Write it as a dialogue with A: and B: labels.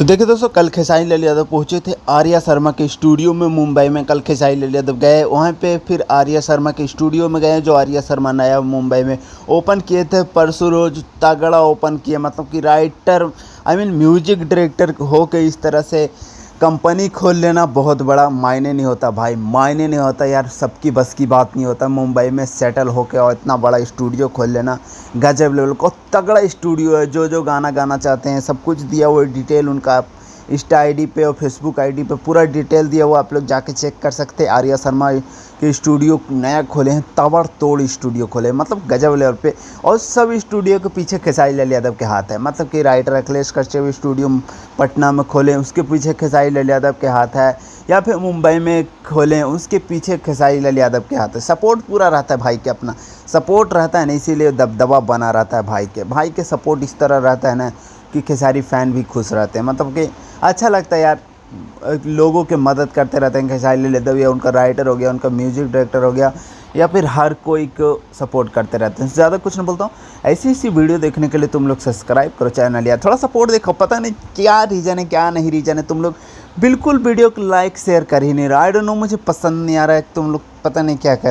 A: तो देखिए दोस्तों, कल खेसारी लाल यादव पहुंचे थे आर्या शर्मा के स्टूडियो में मुंबई में। कल खेसारी लाल यादव गए वहां पे, फिर आर्या शर्मा के स्टूडियो में गए जो आर्या शर्मा नया मुंबई में ओपन किए थे। परसों रोज तगड़ा ओपन किए, मतलब कि राइटर म्यूजिक डायरेक्टर हो के इस तरह से कंपनी खोल लेना बहुत बड़ा मायने नहीं होता भाई, मायने नहीं होता यार। सबकी बस की बात नहीं होता मुंबई में सेटल होके और इतना बड़ा स्टूडियो खोल लेना। गजब लेवल को तगड़ा स्टूडियो है। जो जो गाना गाना चाहते हैं सब कुछ दिया हुआ है, डिटेल उनका इंस्टा आईडी पे और फेसबुक आईडी पे पूरा डिटेल दिया हुआ, आप लोग जाके चेक कर सकते हैं। आर्या शर्मा के स्टूडियो नया खोले हैं, ताबड़तोड़ स्टूडियो खोले हैं, मतलब गजब लेवल पे। और सब स्टूडियो के पीछे खेसारी लाल यादव के हाथ है, मतलब कि राइटर अखिलेश कश्यप स्टूडियो पटना में खोले उसके पीछे खेसारी लाल यादव के हाथ है, या फिर मुंबई में खोलें उसके पीछे खेसारी लाल यादव के हाथ है। सपोर्ट पूरा रहता है भाई के, अपना सपोर्ट रहता है ना, इसीलिए दबदबा बना रहता है भाई के सपोर्ट इस तरह रहता है ना कि खेसारी फैन भी खुश रहते हैं, मतलब कि अच्छा लगता है यार। लोगों के मदद करते रहते हैं खेसारी लाल यादव, या उनका राइटर हो गया, उनका म्यूजिक डायरेक्टर हो गया, या फिर हर कोई को सपोर्ट करते रहते हैं। ज़्यादा कुछ नहीं बोलता हूँ, ऐसी वीडियो देखने के लिए तुम लोग सब्सक्राइब करो चैनल यार, थोड़ा सपोर्ट देखो। पता नहीं क्या रीज़न है, क्या नहीं रीज़न है, तुम लोग बिल्कुल वीडियो को लाइक शेयर कर ही नहीं रहा। आई डोंट नो, मुझे पसंद नहीं आ रहा है, तुम लोग पता नहीं क्या कर